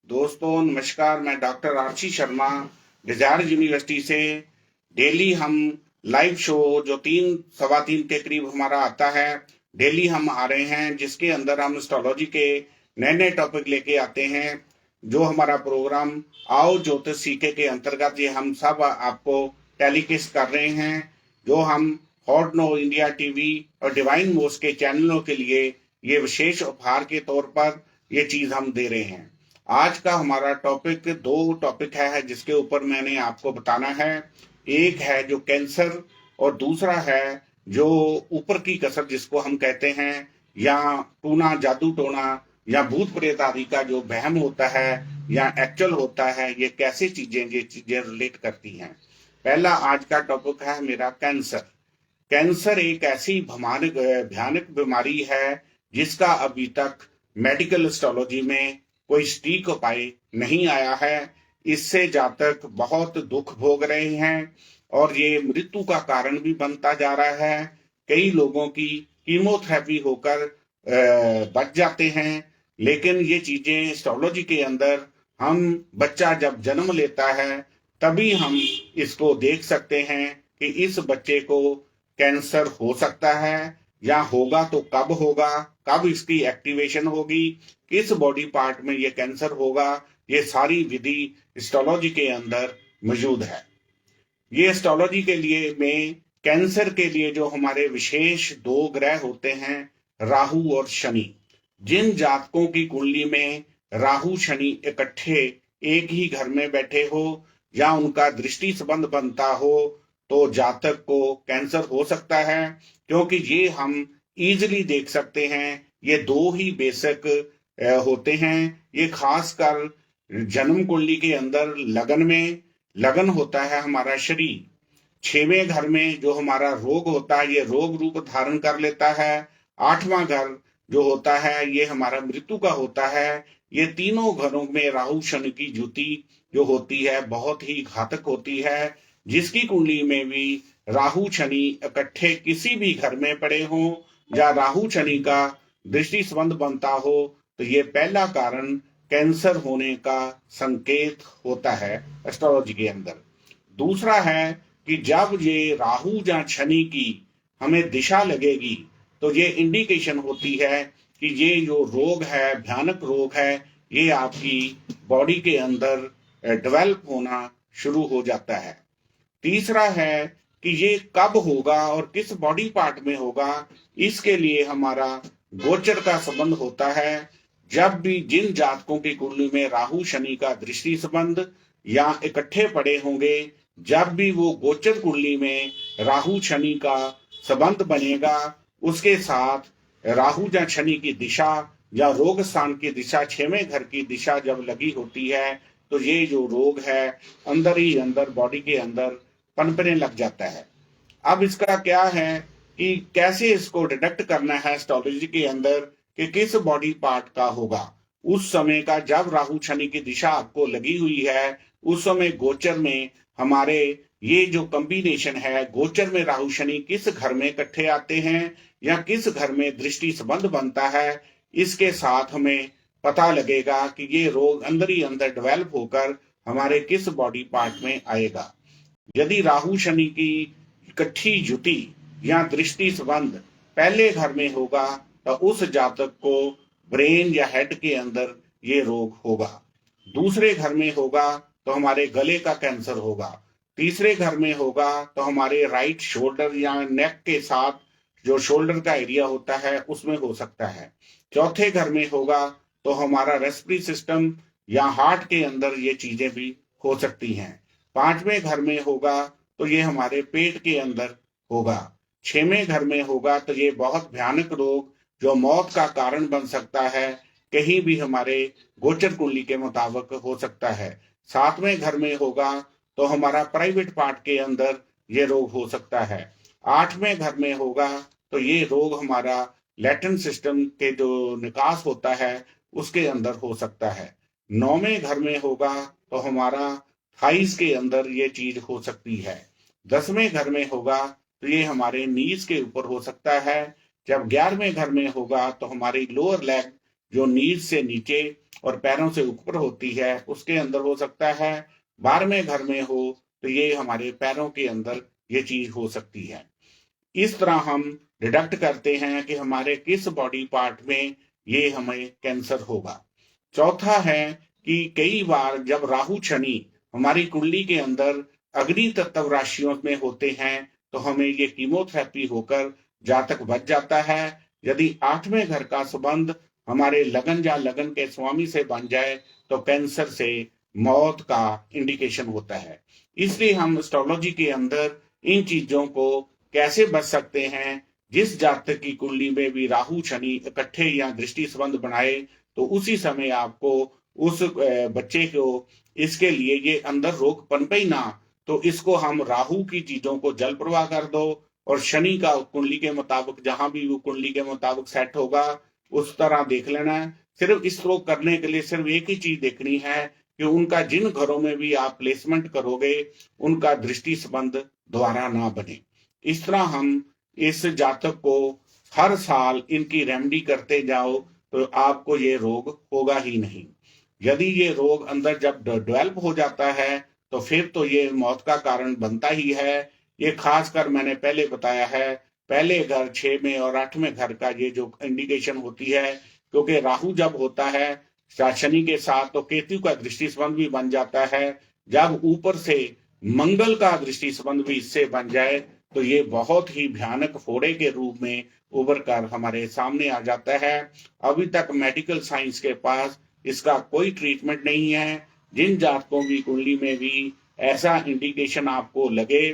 दोस्तों नमस्कार। मैं doctor R C Sharma Desire University से डेली हम लाइव शो जो 3 सवा 3 के करीब हमारा आता है, डेली हम आ रहे हैं, जिसके अंदर हम एस्ट्रोलॉजी के नए नए टॉपिक लेके आते हैं। जो हमारा प्रोग्राम आओ ज्योतिष सीखे के अंतर्गत ये हम सब आपको टेलीकास्ट कर रहे हैं। जो हम हॉट नो इंडिया टीवी और डिवाइन मोस्ट के चैनलों के लिए ये विशेष उपहार के तौर पर ये चीज हम दे रहे हैं। आज का हमारा टॉपिक 2 टॉपिक है जिसके ऊपर मैंने आपको बताना है। एक है जो कैंसर और दूसरा है जो ऊपर की कसर जिसको हम कहते हैं, या टूना जादू टोना या भूत प्रेत आदि का जो वहम होता है या एक्चुअल होता है, ये कैसे ये चीजें रिलेट करती हैं। पहला आज का टॉपिक है मेरा कैंसर। कैंसर एक ऐसी भयानक बीमारी है जिसका अभी तक मेडिकल एस्ट्रोलॉजी में कोई सटीक उपाय नहीं आया है। इससे जातक बहुत दुख भोग रहे हैं और ये मृत्यु का कारण भी बनता जा रहा है। कई लोगों की कीमोथेरेपी होकर बच जाते हैं। लेकिन ये चीजें एस्ट्रोलॉजी के अंदर हम बच्चा जब जन्म लेता है तभी हम इसको देख सकते हैं कि इस बच्चे को कैंसर हो सकता है या होगा तो कब होगा, कब इसकी एक्टिवेशन होगी, किस बॉडी पार्ट में ये कैंसर होगा। ये सारी विधि एस्ट्रोलॉजी के अंदर मौजूद है। ये एस्ट्रोलॉजी के लिए में कैंसर के लिए जो हमारे विशेष 2 ग्रह होते हैं, राहु और शनि। जिन जातकों की कुंडली में राहु शनि इकट्ठे एक ही घर में बैठे हो या उनका दृष्टि संबंध बनता हो तो जातक को कैंसर हो सकता है। क्योंकि ये हम इजीली देख सकते हैं। ये 2 ही बेसिक होते हैं। ये खासकर जन्म कुंडली के अंदर लगन होता है हमारा शरीर। 6वें घर में जो हमारा रोग होता है ये रोग रूप धारण कर लेता है। 8वां घर जो होता है ये हमारा मृत्यु का होता है। ये तीनों घरों में राहु शनि की युति जो होती है बहुत ही घातक होती है। जिसकी कुंडली में भी राहु शनि इकट्ठे किसी भी घर में पड़े हों या राहु शनि का दृष्टि संबंध बनता हो तो ये पहला कारण कैंसर होने का संकेत होता है एस्ट्रोलॉजी के अंदर। दूसरा है कि जब ये राहु या शनि की हमें दिशा लगेगी तो ये इंडिकेशन होती है कि ये जो रोग है, भयानक रोग है, ये आपकी बॉडी के अंदर डेवलप होना शुरू हो जाता है। तीसरा है कि ये कब होगा और किस बॉडी पार्ट में होगा, इसके लिए हमारा गोचर का संबंध होता है। जब भी जिन जातकों की कुंडली में राहु शनि का दृष्टि संबंध या इकट्ठे पड़े होंगे, जब भी वो गोचर कुंडली में राहु शनि का संबंध बनेगा, उसके साथ राहु या शनि की दिशा या रोग स्थान की दिशा 6वें घर की दिशा जब लगी होती है तो ये जो रोग है अंदर ही अंदर बॉडी के अंदर पनपने लग जाता है। अब इसका क्या है कि कैसे इसको डिटेक्ट करना है एस्ट्रोलॉजी के अंदर कि किस बॉडी पार्ट का होगा। उस समय का जब राहु शनि की दिशा आपको लगी हुई है उस समय गोचर में हमारे ये जो कॉम्बिनेशन है, गोचर में राहु शनि किस घर में इकट्ठे आते हैं या किस घर में दृष्टि संबंध बनता है, इसके साथ हमें पता लगेगा कि ये रोग अंदर ही अंदर डेवलप होकर हमारे किस बॉडी पार्ट में आएगा। यदि राहु शनि की इकट्ठी युति या दृष्टि संबंध पहले घर में होगा तो उस जातक को ब्रेन या हेड के अंदर ये रोग होगा। दूसरे घर में होगा तो हमारे गले का कैंसर होगा। तीसरे घर में होगा तो हमारे राइट शोल्डर या नेक के साथ जो शोल्डर का एरिया होता है उसमें हो सकता है। चौथे घर में होगा तो हमारा रेस्पिरेटरी सिस्टम या हार्ट के अंदर ये चीजें भी हो सकती हैं। 5वें घर में होगा तो ये हमारे पेट के अंदर होगा। 6वें घर में होगा तो ये बहुत भयानक रोग जो मौत का कारण बन सकता है कहीं भी हमारे गोचर कुंडली के मुताबिक हो सकता है। 7वें घर में होगा तो हमारा प्राइवेट पार्ट के अंदर ये रोग हो सकता है। 8वें घर में होगा तो ये रोग हमारा लैटिन सिस्टम के जो निकास होता है उसके अंदर हो सकता है। 9वें घर में होगा तो हमारा थाइस के अंदर ये चीज हो सकती है। 10वें घर में होगा तो ये हमारे नीज के ऊपर हो सकता है। जब 11वें घर में होगा तो हमारी लोअर लेग जो नीज से नीचे और पैरों से ऊपर होती है, उसके अंदर हो सकता है। 12वें घर में हो तो ये हमारे पैरों के अंदर ये चीज हो सकती है। इस तरह हम डिडक्ट करते हैं कि हमारे किस बॉडी पार्ट में ये हमें कैंसर होगा। चौथा है कि कई बार जब राहु शनि हमारी कुंडली के अंदर अग्नि तत्व राशियों में होते हैं तो हमें ये कीमोथेरेपी होकर जातक बच जाता है। यदि 8वें घर का संबंध हमारे लगन या लगन के स्वामी से बन जाए तो कैंसर से मौत का इंडिकेशन होता है। इसलिए हम एस्ट्रोलॉजी के अंदर इन चीजों को कैसे बच सकते हैं। जिस जातक की कुंडली में भी राहु शनि इकट्ठे या दृष्टि संबंध बनाए तो उसी समय आपको उस बच्चे को इसके लिए ये अंदर रोग पनपे ही ना, तो इसको हम राहु की चीजों को जल प्रवाह कर दो और शनि का कुंडली के मुताबिक जहां भी वो कुंडली के मुताबिक सेट होगा उस तरह देख लेना है। सिर्फ इस रोग करने के लिए सिर्फ एक ही चीज देखनी है कि उनका जिन घरों में भी आप प्लेसमेंट करोगे उनका दृष्टि संबंध दोबारा ना बने। इस तरह हम इस जातक को हर साल इनकी रेमेडी करते जाओ तो आपको ये रोग होगा ही नहीं। यदि ये रोग अंदर जब डेवलप हो जाता है तो फिर तो ये मौत का कारण बनता ही है। ये खासकर मैंने पहले बताया है, पहले घर 6वें और 8वें घर का ये जो इंडिकेशन होती है, क्योंकि राहु जब होता है शनि के साथ तो केतु का दृष्टि संबंध भी बन जाता है। जब ऊपर से मंगल का दृष्टि संबंध भी इससे बन जाए तो ये बहुत ही भयानक फोड़े के रूप में उभर कर हमारे सामने आ जाता है। अभी तक मेडिकल साइंस के पास इसका कोई ट्रीटमेंट नहीं है। जिन जातकों की कुंडली में भी ऐसा इंडिकेशन आपको लगे,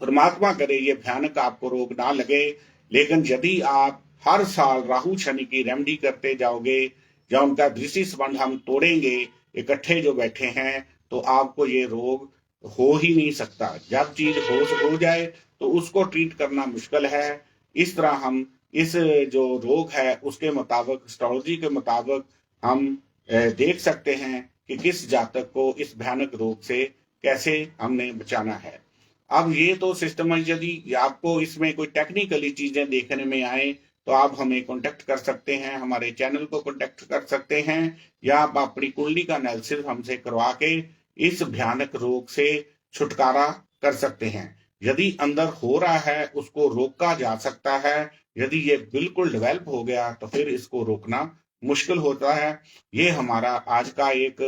परमात्मा करे ये भयानक आपको रोग ना लगे, लेकिन यदि आप हर साल राहु शनि की रेमेडी करते जाओगे या उनका दृष्टि संबंध हम तोड़ेंगे इकट्ठे जो बैठे हैं तो आपको ये रोग हो ही नहीं सकता। जब चीज हो जाए तो उसको ट्रीट करना मुश्किल है। इस तरह हम इस जो रोग है उसके मुताबिक एस्ट्रोलॉजी के मुताबिक हम देख सकते हैं कि किस जातक को इस भयानक रोग से कैसे हमने बचाना है। अब ये तो सिस्टम है, यदि आपको इसमें कोई टेक्निकली चीजें देखने में आए तो आप हमें कांटेक्ट कर सकते हैं, हमारे चैनल को कांटेक्ट कर सकते हैं, या आप अपनी कुंडली का एनालिसिस हमसे करवा के इस भयानक रोग से छुटकारा कर सकते हैं। यदि अंदर हो रहा है उसको रोका जा सकता है, यदि ये बिल्कुल डेवलप हो गया तो फिर इसको रोकना मुश्किल होता है। ये हमारा आज का एक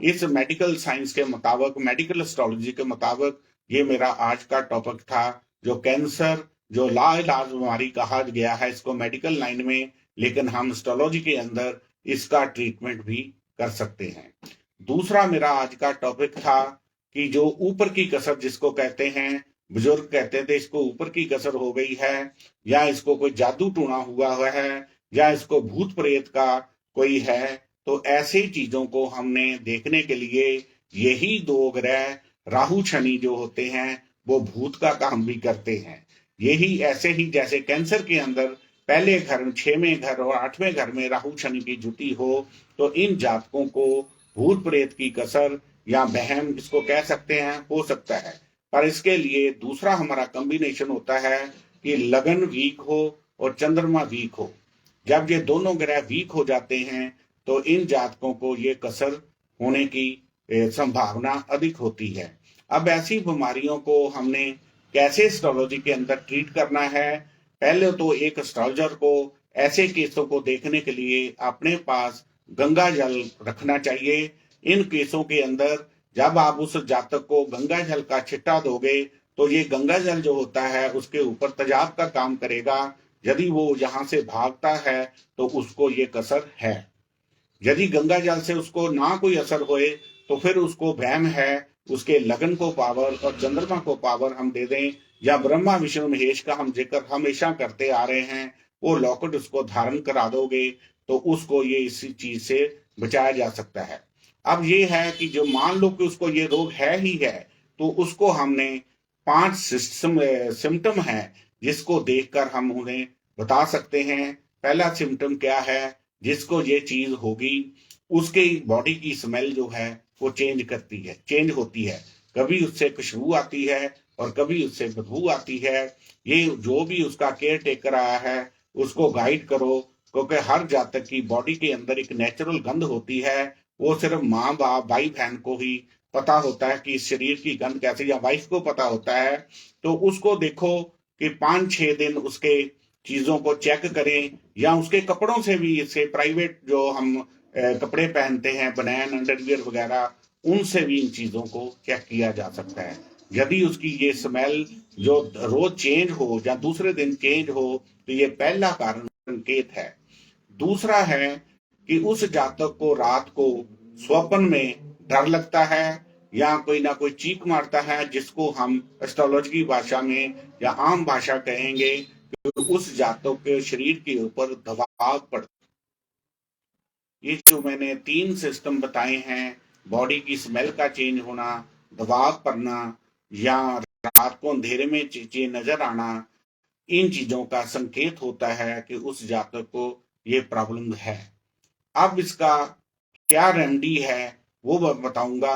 इस मेडिकल साइंस के मुताबिक, मेडिकल एस्ट्रोलॉजी के मुताबिक ये मेरा आज का टॉपिक था, जो कैंसर जो लाइलाज बीमारी कहा गया है इसको मेडिकल लाइन में, लेकिन हम एस्ट्रोलॉजी के अंदर इसका ट्रीटमेंट भी कर सकते हैं। दूसरा मेरा आज का टॉपिक था कि जो ऊपर की कसर जिसको कहते हैं, बुजुर्ग कहते थे इसको ऊपर की कसर हो गई है, या इसको कोई जादू टूना हुआ है, या इसको भूत प्रेत का कोई है, तो ऐसे चीजों को हमने देखने के लिए यही दो ग्रह राहु शनि जो होते हैं वो भूत का काम भी करते हैं। यही ऐसे ही जैसे कैंसर के अंदर पहले घर 6वें घर और 8वें घर में राहु शनि की जुटी हो तो इन जातकों को भूत प्रेत की कसर या बहम इसको कह सकते हैं, हो सकता है। पर इसके लिए दूसरा हमारा कॉम्बिनेशन होता है कि लगन वीक हो और चंद्रमा वीक हो। जब ये दोनों ग्रह वीक हो जाते हैं तो इन जातकों को ये कसर होने की संभावना अधिक होती है। अब ऐसी बीमारियों को हमने कैसे एस्ट्रोलॉजी के अंदर ट्रीट करना है, पहले तो एक एस्ट्रोलॉजर को ऐसे केसों को देखने के लिए अपने पास गंगा जल रखना चाहिए। इन केसों के अंदर जब आप उस जातक को गंगा जल का छिट्टा दोगे तो ये गंगा जल जो होता है उसके ऊपर तेजाब का काम करेगा। यदि वो यहाँ से भागता है तो उसको ये कसर है। यदि गंगा जल से उसको ना कोई असर होए तो फिर उसको वहम है, उसके लगन को पावर और चंद्रमा को पावर हम दे दें, या ब्रह्मा विष्णु महेश का हम जिक्र हमेशा करते आ रहे हैं, वो लॉकेट उसको धारण करा दोगे तो उसको ये इसी चीज से बचाया जा सकता है। अब ये है कि जो मान लो कि उसको ये रोग है ही है तो उसको हमने 5 सिम्टम है जिसको देखकर हम उन्हें बता सकते हैं। पहला सिम्टम क्या है, जिसको ये चीज होगी उसके बॉडी की स्मेल जो है वो चेंज होती है। कभी उससे खुशबू आती है और कभी उससे बदबू आती है। ये जो भी उसका केयर टेकर आया है उसको गाइड करो क्योंकि हर जातक की बॉडी के अंदर एक नेचुरल गंध होती है। वो सिर्फ माँ बाप भाई बहन को ही पता होता है कि इस शरीर की गंध कैसी, या वाइफ को पता होता है। तो उसको देखो कि 5-6 दिन उसके चीजों को चेक करें, या उसके कपड़ों से भी, इससे प्राइवेट जो हम कपड़े पहनते हैं, बनैन अंडरवियर वगैरह, उनसे भी इन चीजों को चेक किया जा सकता है। यदि उसकी ये स्मेल जो रोज चेंज हो या दूसरे दिन चेंज हो, तो ये पहला कारण संकेत है। दूसरा है कि उस जातक को रात को स्वप्न में डर लगता है, या कोई ना कोई चीख मारता है, जिसको हम एस्ट्रोलॉजी की भाषा में या आम भाषा कहेंगे कि उस जातक के शरीर के ऊपर दबाव पड़ता। ये जो मैंने 3 सिस्टम बताए हैं, बॉडी की स्मेल का चेंज होना, दबाव पड़ना, या रात को अंधेरे में चीजें नजर आना, इन चीजों का संकेत होता है कि उस जातक को ये प्रॉब्लम है। अब इसका क्या रेमेडी है वो मैं बताऊंगा।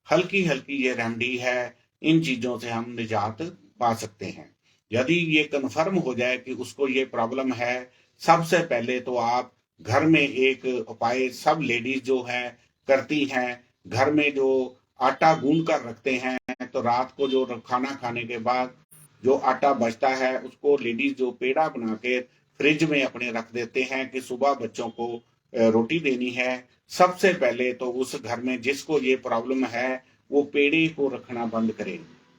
हल्की हल्की ये रेमेडी है, इन चीजों से हम निजात पा सकते हैं। यदि ये कन्फर्म हो जाए कि उसको ये प्रॉब्लम है, सबसे पहले तो आप घर में एक उपाय सब लेडीज जो है करती हैं। घर में जो आटा गूंद कर रखते हैं, तो रात को जो खाना खाने के बाद जो आटा बचता है, उसको लेडीज जो पेड़ा बना के फ्रिज में अपने रख देते हैं कि सुबह बच्चों को रोटी देनी है। सबसे पहले तो उस घर में जिसको ये प्रॉब्लम है, वो पेड़े को रखना बंद करे,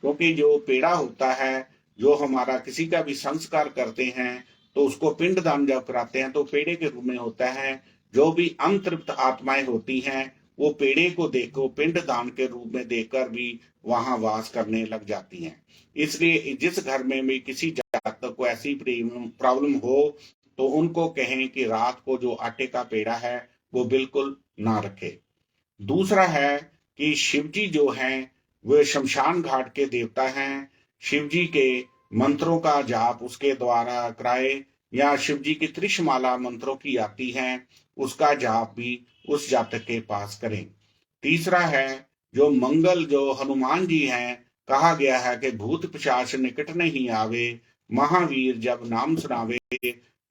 क्योंकि जो पेड़ा होता है, जो हमारा किसी का भी संस्कार करते हैं तो उसको पिंडदान जब कराते हैं तो पेड़े के रूप में होता है। जो भी अतृप्त आत्माएं होती हैं, वो पेड़े को देखो पिंडदान के रूप में देखकर भी वहां वास करने लग जाती हैं। इसलिए जिस घर में भी किसी जातक को ऐसी प्रॉब्लम हो, तो उनको कहें कि रात को जो आटे का पेड़ा है वो बिल्कुल ना रखे। दूसरा है कि शिव जी जो हैं वे शमशान घाट के देवता हैं। शिव जी के मंत्रों का जाप उसके द्वारा कराए, या शिव जी की त्रिशमाला मंत्रों की आती है, उसका जाप भी उस जातक के पास करें। तीसरा है जो मंगल जो हनुमान जी हैं, कहा गया है कि भूत पिशाच निकट नहीं आवे, महावीर जब नाम सुनावे।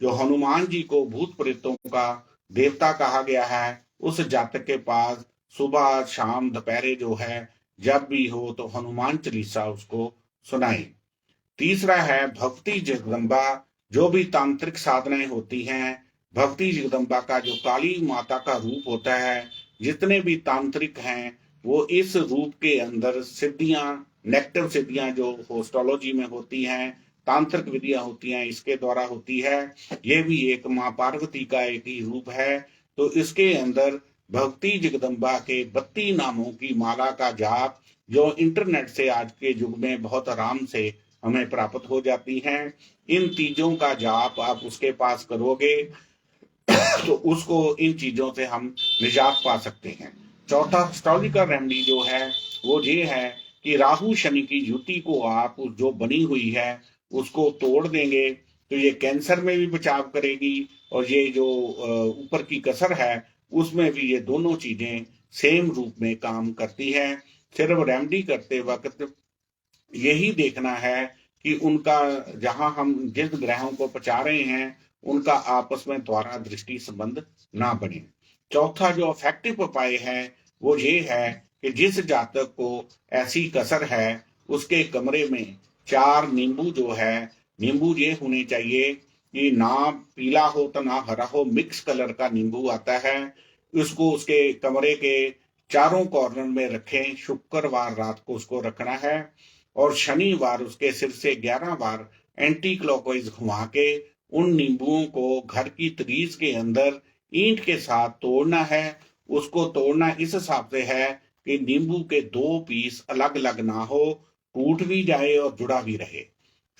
जो हनुमान जी को भूत प्रेतों का देवता कहा गया है, उस जातक के पास सुबह शाम दोपहरे जो है जब भी हो तो हनुमान चालीसा उसको सुनाए। तीसरा है भक्ति जगदम्बा। जो भी तांत्रिक साधनाएं होती हैं, भक्ति जगदम्बा का जो काली माता का रूप होता है, जितने भी तांत्रिक हैं वो इस रूप के अंदर सिद्धियां, नेगेटिव सिद्धियां जो एस्ट्रोलॉजी में होती हैं, तांत्रिक विधियां होती हैं, इसके द्वारा होती है। ये भी एक माँ पार्वती का एक ही रूप है। तो इसके अंदर भक्ति जगदम्बा के 32 नामों की माला का जाप, जो इंटरनेट से आज के युग में बहुत आराम से हमें प्राप्त हो जाती हैं, इन चीजों का जाप आप उसके पास करोगे तो उसको इन चीजों से हम निजात पा सकते हैं। चौथा एस्ट्रोलॉजिकल रेमेडी जो है वो ये है कि राहु शनि की युति को आप जो बनी हुई है उसको तोड़ देंगे, तो ये कैंसर में भी बचाव करेगी, और ये जो ऊपर की कसर है उसमें भी ये दोनों चीजें सेम रूप में काम करती है। सिर्फ रेमेडी करते वक्त यही देखना है कि उनका, जहां हम जिस ग्रहों को पचा रहे हैं, उनका आपस में द्वारा दृष्टि संबंध ना बने। चौथा जो इफेक्टिव उपाय है वो ये है कि जिस जातक को ऐसी कसर है, उसके कमरे में 4 नींबू जो है, नींबू ये होने चाहिए कि ना पीला हो तो ना हरा हो, मिक्स कलर का नींबू आता है। उसको उसके कमरे के चारों कॉर्नर में रखें। शुक्रवार रात को उसको रखना है, और शनिवार उसके सिर से 11 बार एंटी क्लॉकवाइज घुमा के उन नींबुओं को घर की तरीज के अंदर ईंट के साथ तोड़ना है। उसको तोड़ना इस हिसाब से है कि नींबू के 2 पीस अलग अलग ना हो, टूट भी जाए और जुड़ा भी रहे।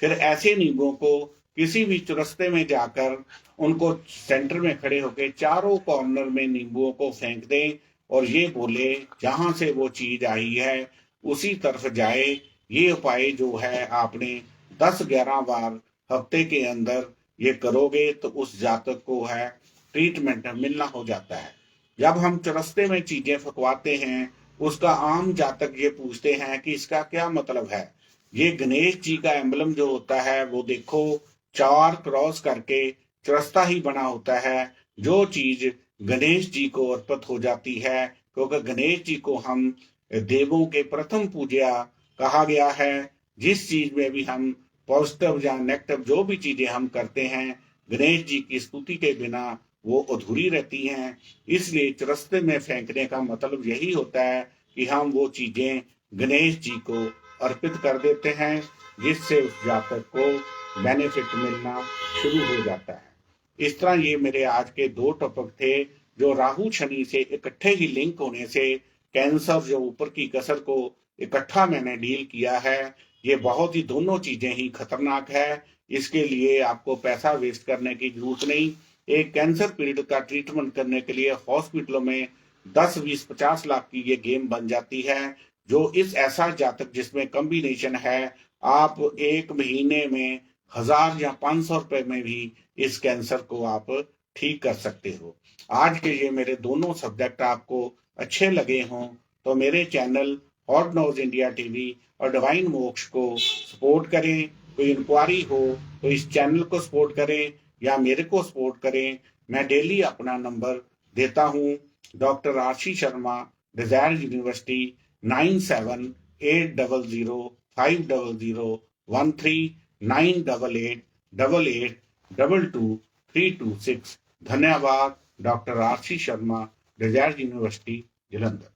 फिर ऐसे नींबुओं को किसी भी चुरस्ते में जाकर उनको सेंटर में खड़े होकर चारों कॉर्नर में नींबुओं को फेंक दें, और ये बोले जहां से वो चीज आई है उसी तरफ जाए। ये उपाय जो है आपने 10-11 बार हफ्ते के अंदर ये करोगे तो उस जातक को है ट्रीटमेंट मिलना हो जाता है। जब हम चरस्ते में चीजें फकवाते हैं, उसका आम जातक ये पूछते हैं कि इसका क्या मतलब है। ये गणेश जी का एम्बलम जो होता है वो देखो 4 क्रॉस करके चरस्ता ही बना होता है। जो चीज गणेश जी को अर्पित हो जाती है, क्योंकि गणेश जी को हम देवों के प्रथम पूज्य कहा गया है। जिस चीज में भी हम पॉजिटिव या नेगेटिव जो भी चीजें हम करते हैं, गणेश जी की स्तुति के बिना वो अधूरी रहती हैं। इसलिए चरस्ते में फेंकने का मतलब यही होता है कि हम वो चीजें गणेश जी को अर्पित कर देते हैं, जिससे उस जातक को बेनिफिट मिलना शुरू हो जाता है। इस तरह ये मेरे आज के 2 टॉपिक थे, जो राहु शनि से इकट्ठे ही लिंक होने से कैंसर जो ऊपर की कसर को इकट्ठा मैंने डील किया है। ये बहुत ही दोनों चीजें ही खतरनाक है। इसके लिए आपको पैसा वेस्ट करने की जरूरत नहीं। एक कैंसर पीड़ित का ट्रीटमेंट करने के लिए हॉस्पिटलों में 10, 20, 50 लाख की ये गेम बन जाती है। जो इस ऐसा जातक जिसमें कॉम्बिनेशन है, आप 1 महीने में 1000 या 500 रुपए में भी इस कैंसर को आप ठीक कर सकते हो। आज के ये मेरे दोनों सब्जेक्ट आपको अच्छे लगे हों तो मेरे चैनल हॉट नॉज इंडिया टीवी और डिवाइन मोक्ष को सपोर्ट करें। कोई इंक्वायरी हो तो इस चैनल को सपोर्ट करें या मेरे को सपोर्ट करें। मैं डेली अपना नंबर देता हूँ। Doctor R C Sharma, Desire University, 97800013, 98888222326। धन्यवाद। Doctor R C Sharma, Desire University, Jalandhar.